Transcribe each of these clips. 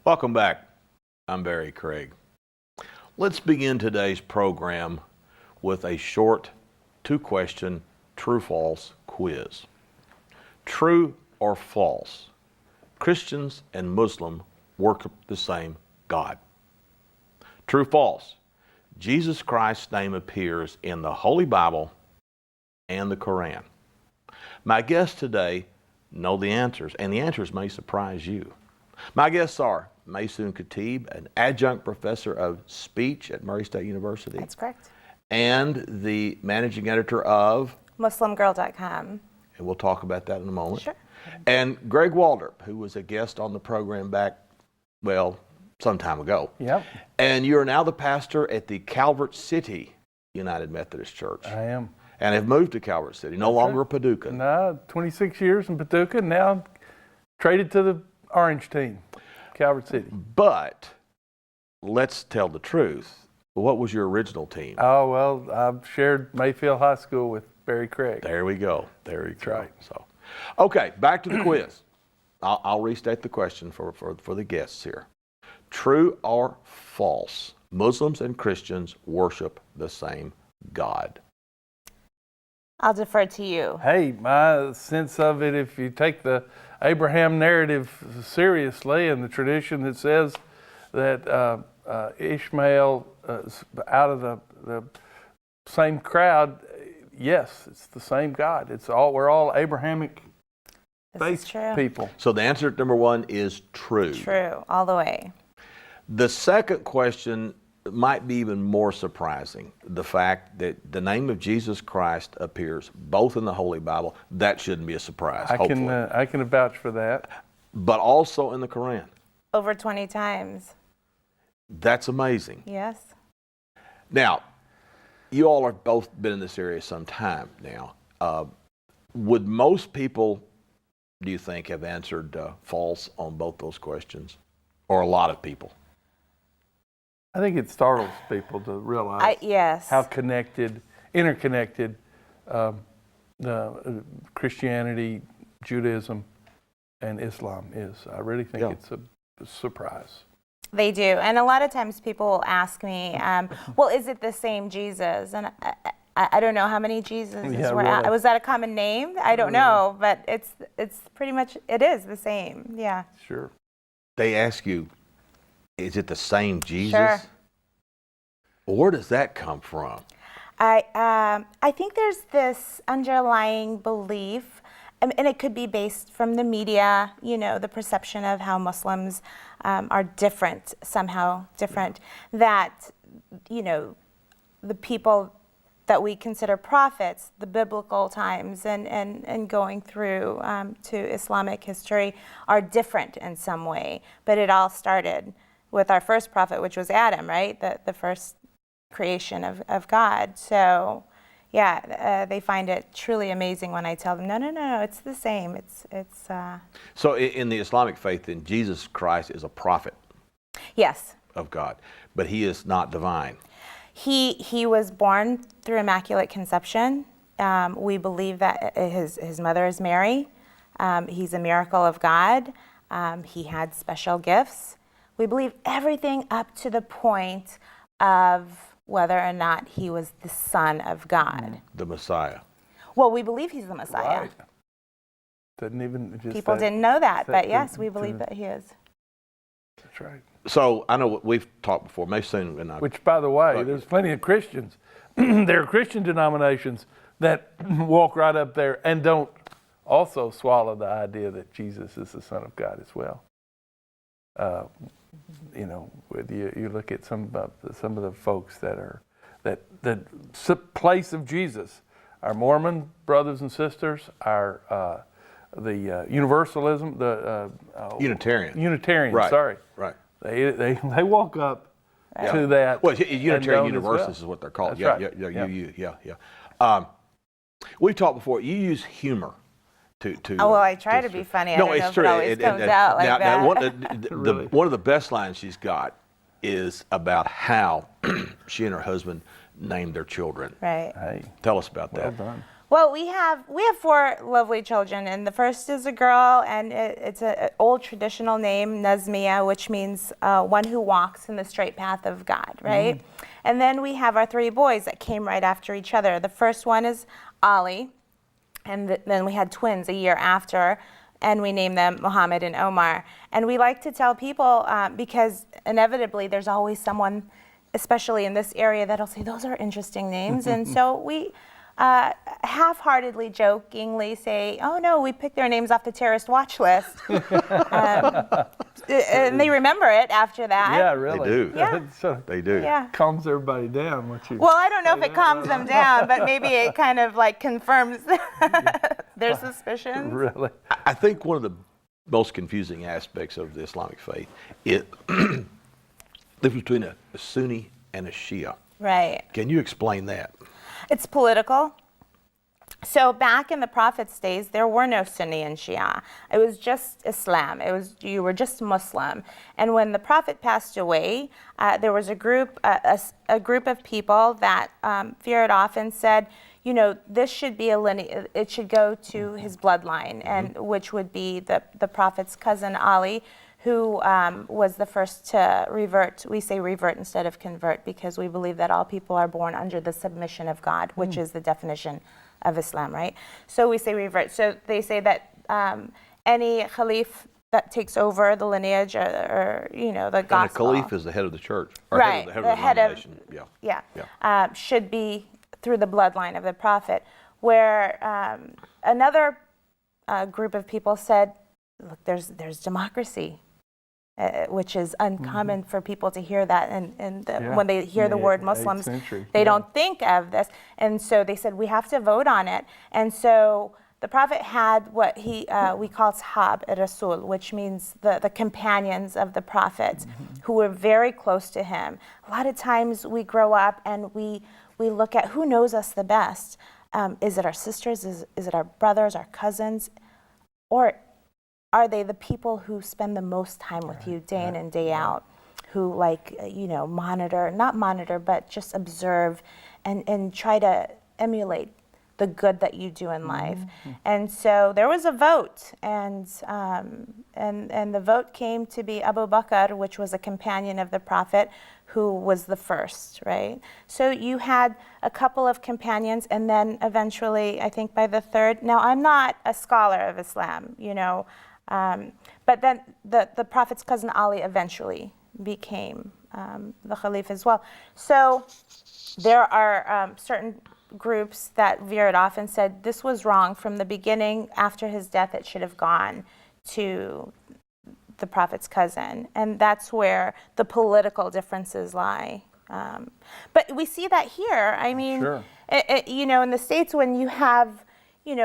Welcome back. I'm Barry Craig. Let's begin today's program with a short two-question true-false quiz. True or false? Christians and Muslims worship the same God. True, false? Jesus Christ's name appears in the Holy Bible and the Quran. My guests today know the answers, and the answers may surprise you. My guests are Maysoon Khatib, an adjunct professor of speech at Murray State University. That's correct. And the managing editor of MuslimGirl.com. And we'll talk about that in a moment. Sure. And Greg Waldrop, who was a guest on the program back, well, some time ago. Yep. And you're now the pastor at the Calvert City United Methodist Church. I am. And have moved to Calvert City, no longer a Paducah. No, 26 years in Paducah, now traded to the Orange team, Calvert City. But let's tell the truth. What was your original team? Oh, well, I've shared Mayfield High School with Barry Craig. There we go. There we go. Right. So, okay, back to the quiz. I'll restate the question for the guests here. True or false? Muslims and Christians worship the same God. I'll defer to you. Hey, my sense of it, if you take the Abraham narrative seriously and the tradition that says that Ishmael out of the same crowd, yes, it's the same God. We're all Abrahamic faith people. So the answer to number one is true. True, all the way. The second question might be even more surprising. The fact that the name of Jesus Christ appears both in the Holy Bible. That shouldn't be a surprise, hopefully. I can vouch for that. But also in the Quran. Over 20 times. That's amazing. Yes. Now, you all have both been in this area some time now. Would most people, do you think, have answered false on both those questions? Or a lot of people? I think it startles people to realize yes. how interconnected Christianity, Judaism, and Islam is. I really think it's a surprise. They do. And a lot of times people will ask me, well, is it the same Jesus? And I don't know how many Jesuses were really. Was that a common name? I don't know, but it's pretty much, it is the same. Yeah. Sure. They ask you, is it the same Jesus? Sure. Where does that come from? I think there's this underlying belief, and it could be based from the media, the perception of how Muslims are different, somehow different, that, the people that we consider prophets, the biblical times and going through to Islamic history are different in some way. But it all started with our first prophet, which was Adam, right? The first creation of God. So, they find it truly amazing when I tell them, no, it's the same. It's. So in the Islamic faith, then, Jesus Christ is a prophet. Yes. Of God, but he is not divine. He was born through Immaculate Conception. We believe that his mother is Mary. He's a miracle of God. He had special gifts. We believe everything up to the point of whether or not he was the Son of God. The Messiah. Well, we believe he's the Messiah. Right. Didn't even just People didn't know that, but yes, we believe that he is. That's right. So I know we've talked before, Maysoon and I. Which, by the way, there's plenty of Christians. There are Christian denominations that walk right up there and don't also swallow the idea that Jesus is the Son of God as well. You look at some of the folks that are the place of Jesus. Our Mormon brothers and sisters, our the Universalism, the Unitarian. Right. Sorry. Right. They walk up to that. Well, Unitarian Universalists is what they're called. That's Yeah. We've talked before. You use humor to. Oh, well, I try to be funny. No, I don't it's know if true. it always comes out like that. Really? One of the best lines she's got is about how she and her husband named their children. Right. Hey, Tell us about that. well done. Well, we have 4 lovely children, and the first is a girl, and it's an old traditional name, Nazmiya, which means one who walks in the straight path of God, right? And then we have our 3 boys that came right after each other. The first one is Ali, and then we had twins a year after, and we named them Muhammad and Omar. And we like to tell people, because inevitably there's always someone, especially in this area, that'll say, those are interesting names. And so we half-heartedly, jokingly say, oh no, we picked their names off the terrorist watch list. And they remember it after that. Yeah, really. They do. Yeah. So They do. Yeah. calms everybody down. What you Well, I don't know if it calms them down, but maybe it kind of like confirms their suspicions. really. I think one of the most confusing aspects of the Islamic faith is the difference between a Sunni and a Shia. Right. Can you explain that? It's political. So back in the Prophet's days, there were no Sunni and Shia. It was just Islam. You were just Muslim. And when the Prophet passed away, there was a group of people that veered off and said, you know, this should be a lineage. It should go to his bloodline, and which would be the Prophet's cousin Ali, who was the first to revert. We say revert instead of convert because we believe that all people are born under the submission of God, which is the definition of Islam, right? So we say revert. So they say that any caliph that takes over the lineage or you know, the gospel. And the caliph is the head of the church. Or Right, head of the denomination. should be through the bloodline of the Prophet. Where another group of people said, look, there's democracy. Which is uncommon for people to hear that, and when they hear the word Muslims, they don't think of this, and so they said we have to vote on it. And so the Prophet had what we call Ashab Rasul, which means the companions of the Prophet, who were very close to him. A lot of times we grow up and we look at who knows us the best. Is it our sisters? Is it our brothers, our cousins, or are they the people who spend the most time with you day in and day out, who not monitor, but just observe and try to emulate the good that you do in life? And so there was a vote, and the vote came to be Abu Bakr, which was a companion of the Prophet, who was the first, right? So you had a couple of companions, and then eventually, I think by the third, now I'm not a scholar of Islam, but then the Prophet's cousin Ali eventually became the Caliph as well. So there are certain groups that veered off and said this was wrong from the beginning. After his death, it should have gone to the Prophet's cousin. And that's where the political differences lie. But we see that here. I mean, Sure. In the States, when you have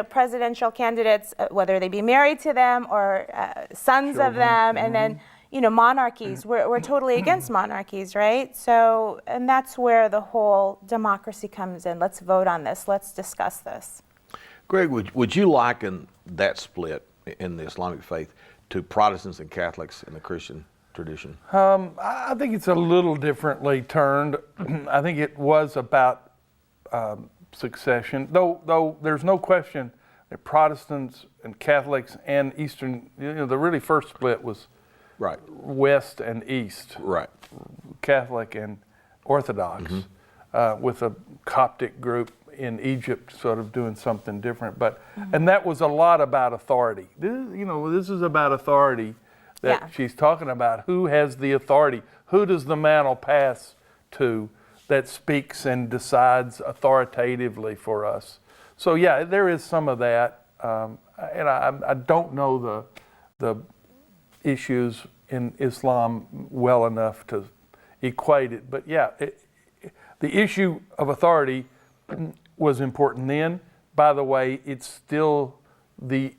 presidential candidates, whether they be married to them or sons of them, and then, monarchies. We're totally against monarchies, right? So, and that's where the whole democracy comes in. Let's vote on this. Let's discuss this. Greg, would you liken that split in the Islamic faith to Protestants and Catholics in the Christian tradition? I think it's a little differently turned. I think it was about succession, though there's no question that Protestants and Catholics and Eastern, the really first split was Right. West and East, Right. Catholic and Orthodox, with a Coptic group in Egypt sort of doing something different. But and that was a lot about authority. This is about authority that she's talking about. Who has the authority? Who does the mantle pass to that speaks and decides authoritatively for us? So yeah, there is some of that, and I don't know the issues in Islam well enough to equate it, but yeah, the issue of authority was important then. By the way, it's still the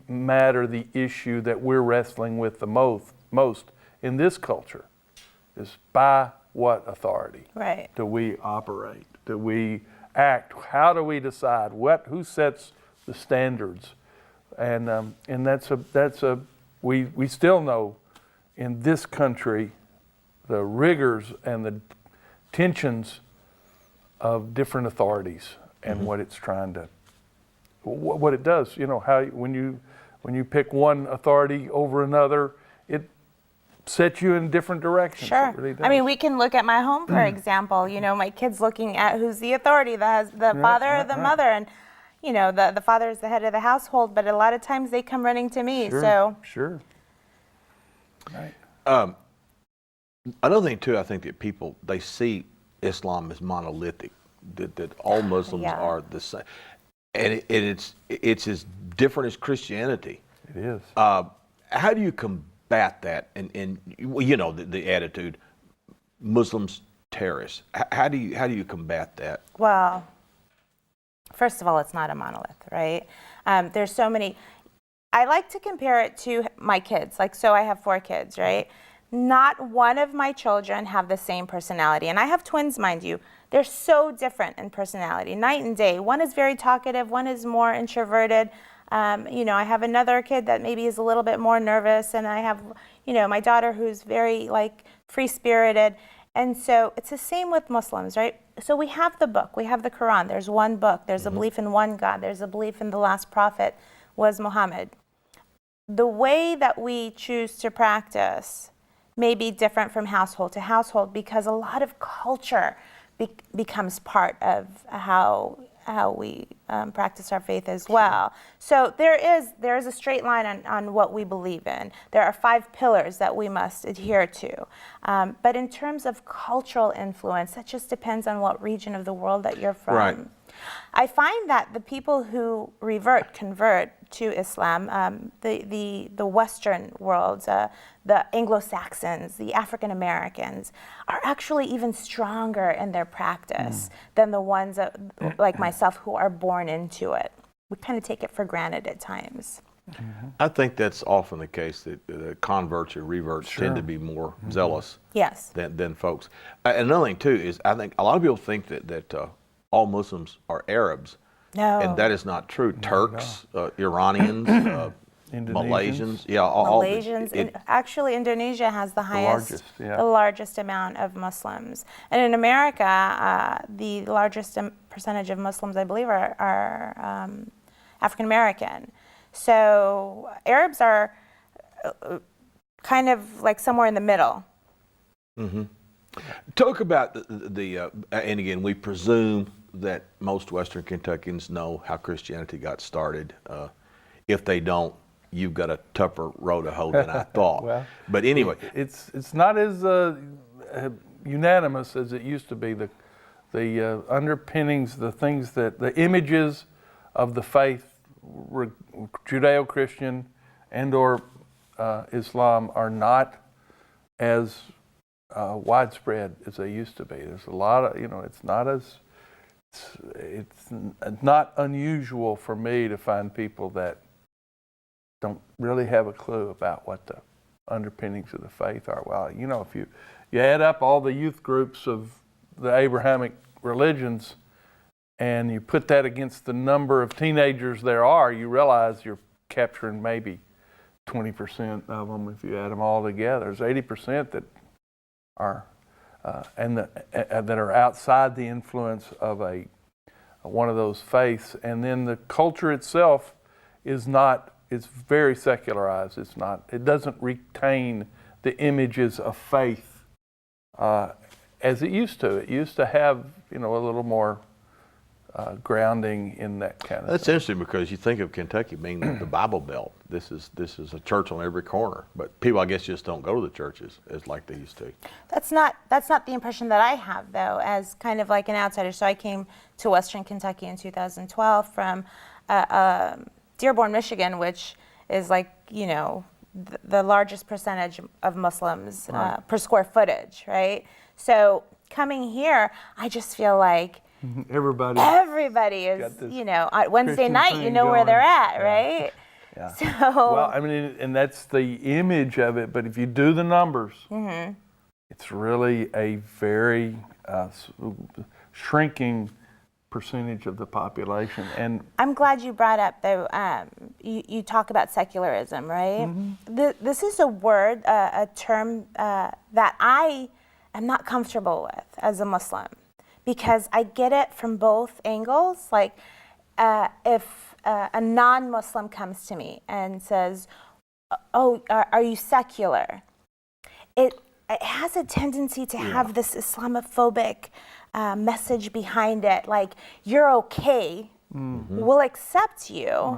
issue that we're wrestling with the most in this culture, is by what authority do we operate? Do we act? How do we decide? Who sets the standards? And we still know in this country the rigors and the tensions of different authorities and what it's trying to what it does. How when you pick one authority over another, it sets you in different directions. Sure. It really does. I mean, we can look at my home, for example. My kids looking at who's the authority, the father or the mother, and the father is the head of the household, but a lot of times they come running to me. Sure. Right. Another thing too, I think that people, they see Islam as monolithic, that all Muslims are the same, and it's as different as Christianity. It is. How do you combat that? And the attitude, Muslims terrorists. How do you combat that? Well, first of all, it's not a monolith, right? There's so many. I like to compare it to my kids. So I have 4 kids, right? Not one of my children have the same personality. And I have twins, mind you. They're so different in personality, night and day. One is very talkative, one is more introverted. I have another kid that maybe is a little bit more nervous, and I have, my daughter who's very free-spirited. And so it's the same with Muslims, right? So we have the book, we have the Quran. There's one book, there's a belief in one God, there's a belief in the last prophet was Muhammad. The way that we choose to practice may be different from household to household, because a lot of culture becomes part of how we practice our faith as well. So there is a straight line on what we believe in. There are 5 pillars that we must adhere to. But in terms of cultural influence, that just depends on what region of the world that you're from. Right. I find that the people who convert to Islam, the Western world, the Anglo-Saxons, the African Americans, are actually even stronger in their practice than the ones like myself who are born into it. We kind of take it for granted at times. I think that's often the case, that the converts or reverts tend to be more zealous than folks. Another thing too is, I think a lot of people think that all Muslims are Arabs. No. And that is not true. Turks, Iranians, Malaysians, Malaysians. Actually, Indonesia has the largest amount of Muslims. And in America, the largest percentage of Muslims, I believe, are African American. So Arabs are kind of somewhere in the middle. Mm-hmm. Talk about the and again, we presume that most Western Kentuckians know how Christianity got started. If they don't, you've got a tougher row to hoe than I thought. Well, but anyway, it's not as unanimous as it used to be. The underpinnings, the things the images of the faith, Judeo-Christian and/or Islam, are not as widespread as they used to be. There's a lot of, it's not unusual for me to find people that don't really have a clue about what the underpinnings of the faith are. Well, if you add up all the youth groups of the Abrahamic religions and you put that against the number of teenagers there are, you realize you're capturing maybe 20% of them if you add them all together. There's 80% that are that are outside the influence of one of those faiths, and then the culture itself is very secularized. It doesn't retain the images of faith as it used to. It used to have a little more grounding in that kind of that's thing. interesting, because you think of Kentucky being the Bible Belt. This is a church on every corner, but people, I guess, just don't go to the churches as like they used to. That's not the impression that I have, though, as kind of like an outsider. So I came to Western Kentucky in 2012 from Dearborn, Michigan, which is the largest percentage of Muslims per square footage, right? So coming here, I just feel like everybody is, on Wednesday night, where they're at, right? Yeah. So, well, I mean, and that's the image of it, but if you do the numbers, it's really a very shrinking percentage of the population. And I'm glad you brought up, though, you talk about secularism, right? This is a word, a term that I am not comfortable with as a Muslim, because I get it from both angles. If a non-Muslim comes to me and says, "Oh, are you secular?" It has a tendency to have this Islamophobic message behind it, like you're okay, we'll accept you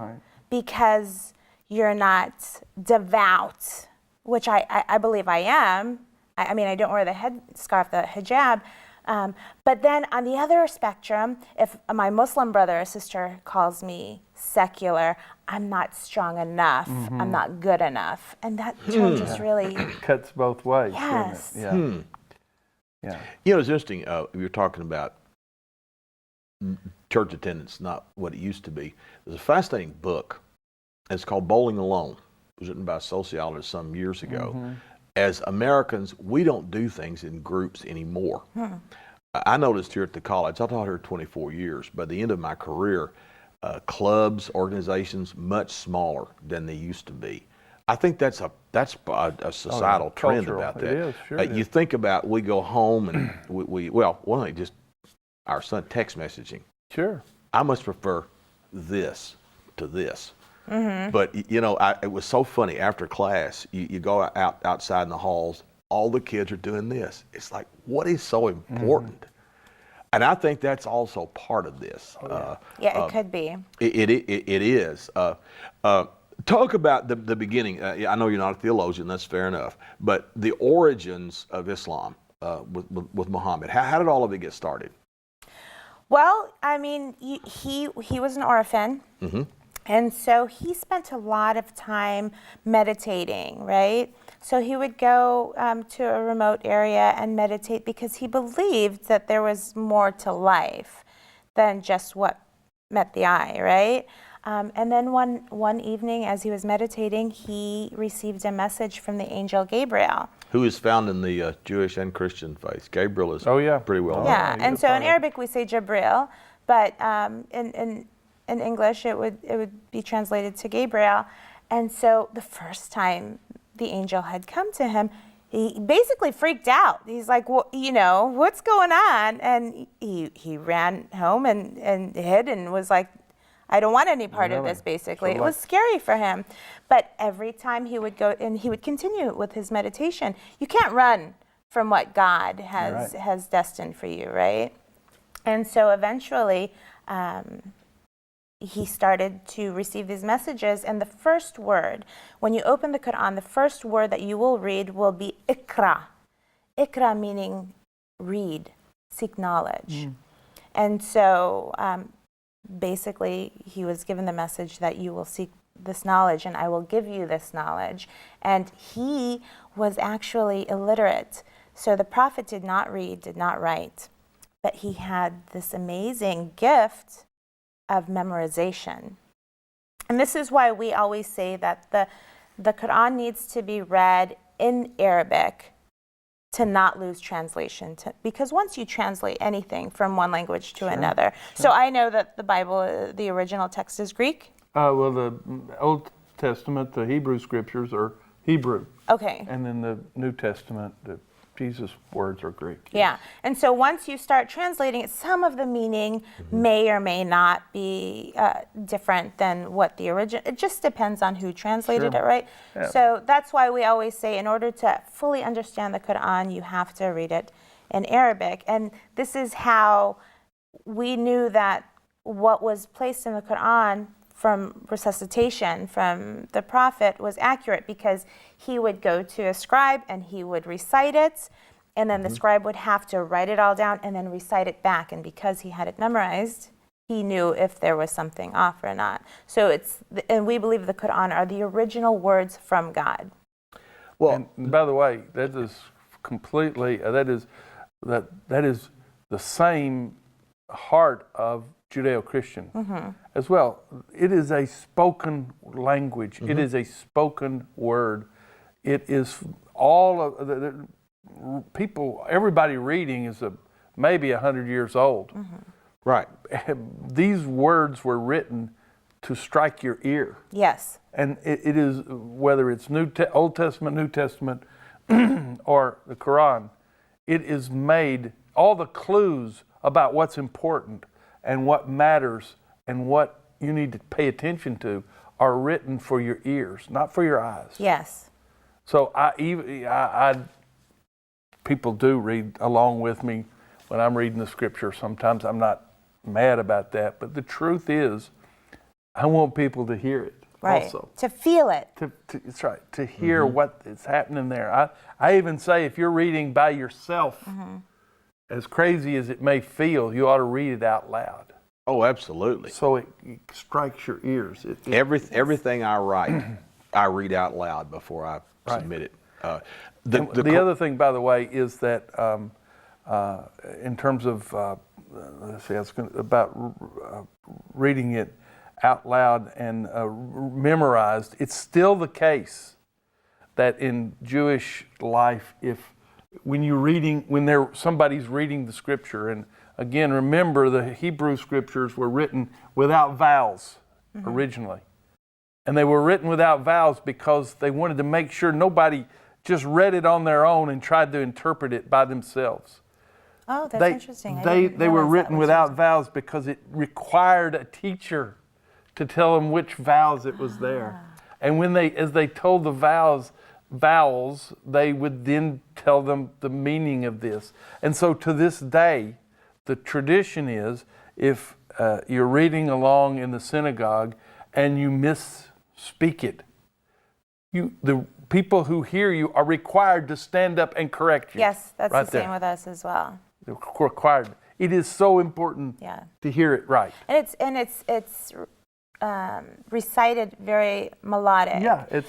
because you're not devout, which I believe I am. I mean, I don't wear the headscarf, the hijab. But then on the other spectrum, if my Muslim brother or sister calls me secular, I'm not strong enough, I'm not good enough. And that term just really Cuts both ways. Yes. Doesn't it? Yeah. You know, it's interesting. You're talking about church attendance, not what it used to be. There's a fascinating book. It's called Bowling Alone. It was written by a sociologist some years ago. As Americans, we don't do things in groups anymore. I noticed here at the college, I taught here 24 years. By the end of my career, clubs, organizations, much smaller than they used to be. I think that's a societal trend cultural. Oh, about that. It is, sure it You is. think about, we go home and one thing, just our son text messaging. Sure. I must prefer this to this. But you know, it was so funny. After class, you go outside in the halls. All the kids are doing this. It's like, what is so important? And I think that's also part of this. it could be. It is. Talk about the beginning. I know you're not a theologian. That's fair enough. But the origins of Islam with Muhammad. How did all of it get started? Well, I mean, he was an orphan. And so he spent a lot of time meditating, right? So he would go to a remote area and meditate because he believed that there was more to life than just what met the eye, right? And then one evening as he was meditating, he received a message from the angel Gabriel. Who is found in the Jewish and Christian faith. Gabriel is pretty well known. Yeah, and so in Arabic we say Jibril, but in English it would be translated to Gabriel. And so the first time the angel had come to him, he basically freaked out. He's like, well, you know, what's going on? And he ran home and hid and was like, I don't want any part of this, basically. It was scary for him. But every time he would go, and he would continue with his meditation, you can't run from what God has destined for you, right? And so eventually, he started to receive these messages, and the first word, when you open the Quran, the first word that you will read will be Iqra. Iqra meaning read, seek knowledge. And so basically he was given the message that you will seek this knowledge and I will give you this knowledge. And he was actually illiterate. So the prophet did not read, did not write, but he had this amazing gift of memorization. And this is why we always say that the Quran needs to be read in Arabic to not lose translation, because once you translate anything from one language to another. So I know that the Bible, the original text is Greek. Well, the Old Testament, the Hebrew scriptures are Hebrew. Okay. And then the New Testament, the Jesus' words are Greek. Yeah, and so once you start translating it, some of the meaning may or may not be different than what the original, it just depends on who translated it, right? Yeah. So that's why we always say in order to fully understand the Quran, you have to read it in Arabic. And this is how we knew that what was placed in the Quran from resuscitation from the prophet was accurate, because he would go to a scribe and he would recite it, and then the scribe would have to write it all down and then recite it back. And because he had it memorized, he knew if there was something off or not. So and we believe the Quran are the original words from God. Well, and by the way, that is completely that is the same heart of Judeo-Christian as well. It is a spoken language. It is a spoken word. It is all of the people. Everybody reading is maybe 100 years old. Right. These words were written to strike your ear. Yes. And it is, whether it's Old Testament, New Testament, or the Quran, it is made, all the clues about what's important and what matters and what you need to pay attention to are written for your ears, not for your eyes. Yes. So people do read along with me when I'm reading the scripture. Sometimes I'm not mad about that, but the truth is, I want people to hear it. Right. Also. To feel it. That's right. To hear what is happening there. I even say if you're reading by yourself, as crazy as it may feel, you ought to read it out loud. Oh, absolutely. So it strikes your ears. Everything I write, I read out loud before I submit it. The other thing, by the way, is that in terms of about reading it out loud and memorized, it's still the case that in Jewish life, when somebody's reading the scripture, and again, remember the Hebrew scriptures were written without vowels originally. And they were written without vowels because they wanted to make sure nobody just read it on their own and tried to interpret it by themselves. Oh, that's interesting. They were written without vowels because it required a teacher to tell them which vowels it was there. And as they told the vowels, they would then tell them the meaning of this. And so to this day, the tradition is if you're reading along in the synagogue and you misspeak it, the people who hear you are required to stand up and correct you. Yes, that's right the same there. with us as well. They're required. It is so important to hear it right. And it's recited very melodic. Yeah, and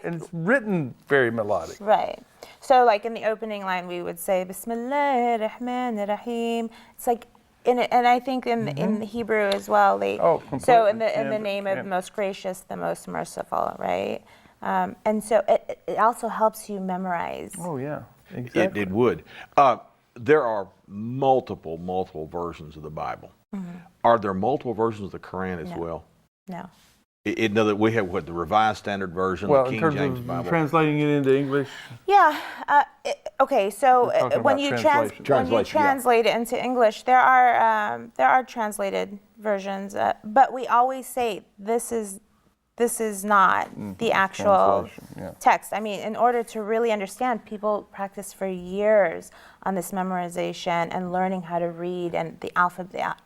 it's written very melodic. Right. So like in the opening line, we would say Bismillah ar-Rahman ar-Rahim. It's like and I think in the Hebrew as well. So in the name of the most gracious, the most merciful, right? And so it also helps you memorize. Oh yeah, exactly. It would. There are multiple versions of the Bible. Are there multiple versions of the Quran as well? No. Know that we have the Revised Standard Version, the King in terms James of Bible. translating it into English. Yeah. Okay. So when you translate it into English, there are translated versions, but we always say this is not the actual text. I mean, in order to really understand, people practice for years on this memorization and learning how to read and the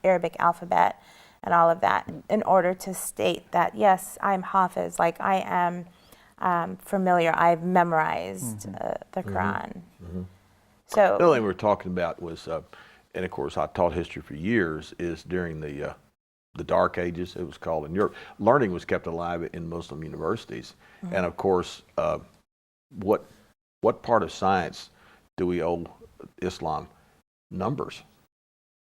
Arabic alphabet and all of that in order to state that, yes, I'm Hafiz, like I am familiar, I've memorized the Quran. So the other thing we were talking about was, and of course I taught history for years, is during the Dark Ages, it was called in Europe, learning was kept alive in Muslim universities. And of course, what part of science do we owe Islam? Numbers,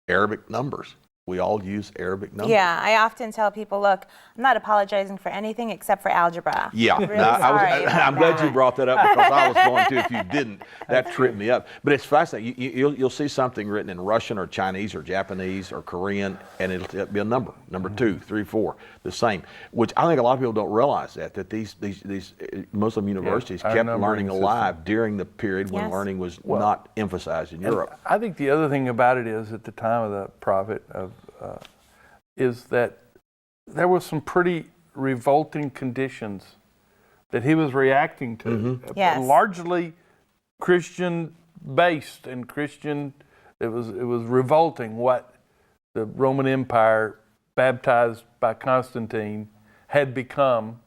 Arabic numbers. We all use Arabic numbers. Yeah, I often tell people, look, I'm not apologizing for anything except for algebra. Yeah, I'm really sorry I'm glad you brought that up because I was going to if you didn't. That tripped me up. But it's fascinating. You'll see something written in Russian or Chinese or Japanese or Korean, and it'll be a number 2, 3, 4, the same. Which I think a lot of people don't realize that these Muslim universities kept learning alive during the period when learning was not emphasized in Europe. I think the other thing about it is at the time of the Prophet is that there was some pretty revolting conditions that he was reacting to. Largely Christian based and Christian. It was revolting what the Roman Empire, baptized by Constantine, had become,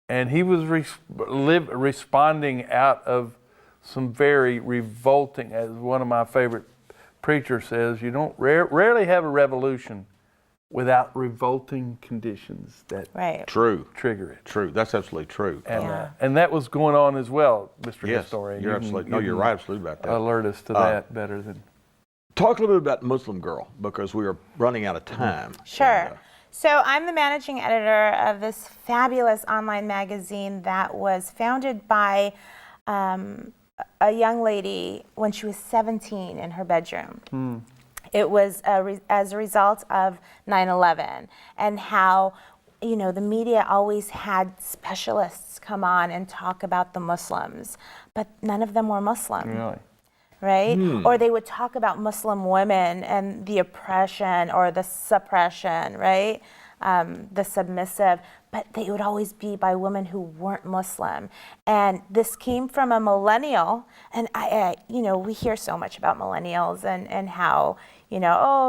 and he was responding out of some very revolting, as one of my favorite preacher says, you don't rarely have a revolution without revolting conditions that trigger it. True. That's absolutely true. And that was going on as well, Mr. Historian. You're absolutely you're right absolutely about that. Alert us to that better than. Talk a little bit about Muslim Girl because we are running out of time. Sure. So I'm the managing editor of this fabulous online magazine that was founded by a young lady when she was 17 in her bedroom. It was as a result of 9/11 and how, the media always had specialists come on and talk about the Muslims, but none of them were Muslim. Really? right? Or they would talk about Muslim women and the oppression or the suppression, right? The submissive, but they would always be by women who weren't Muslim. And this came from a millennial, and we hear so much about millennials and how, they're not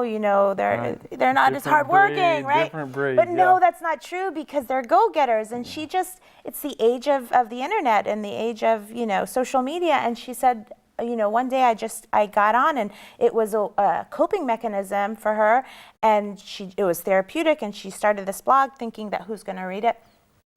as Different hardworking, breed, right? different breed, But no, yeah. that's not true because they're go-getters. And it's the age of the internet and the age of, social media. And she said, one day I got on and it was a coping mechanism for her, and it was therapeutic, and she started this blog thinking that who's going to read it?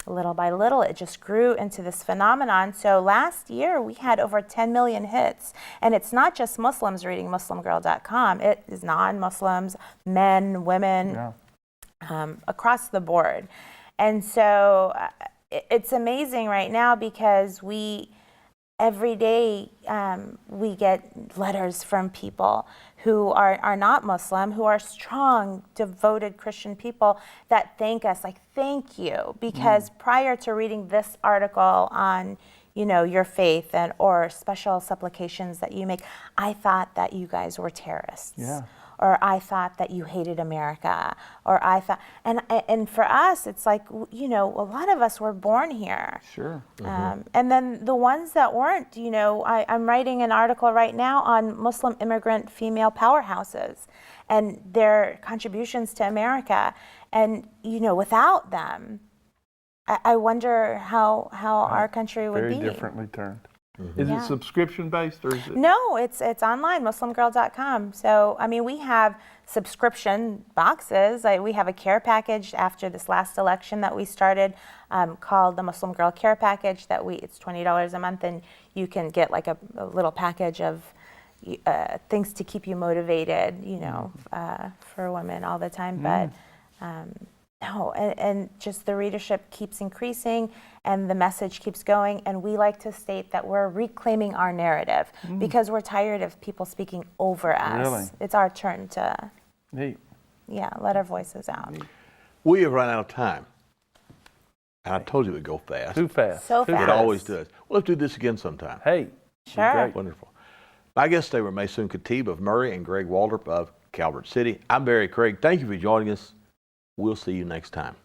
Little by little, it just grew into this phenomenon. So last year we had over 10 million hits, and it's not just Muslims reading MuslimGirl.com. It is non-Muslims, men, women, across the board. And so it's amazing right now because every day we get letters from people who are not Muslim, who are strong, devoted Christian people that thank us, like, thank you. Because prior to reading this article on, your faith or special supplications that you make, I thought that you guys were terrorists. Yeah. Or I thought that you hated America, or I thought, and for us, it's like, a lot of us were born here. Sure. And then the ones that weren't, I'm writing an article right now on Muslim immigrant female powerhouses and their contributions to America. And, without them, I wonder how our country would Very be. differently turned. Is it subscription based or is it? No, it's online, MuslimGirl.com. So, we have subscription boxes. We have a care package after this last election that we started called the Muslim Girl Care Package. It's $20 a month, and you can get like a little package of things to keep you motivated, for women all the time. But no, and just the readership keeps increasing and the message keeps going. And we like to state that we're reclaiming our narrative because we're tired of people speaking over us. Really? It's our turn to, Neat. let our voices out. We have run out of time. And I told you it would go fast. Too fast. So Too fast. It always does. Well, let's do this again sometime. Hey. Sure. Great. Wonderful. My guests today were Maysoon Khatib of Murray and Greg Waldrop of Calvert City. I'm Barry Craig. Thank you for joining us. We'll see you next time.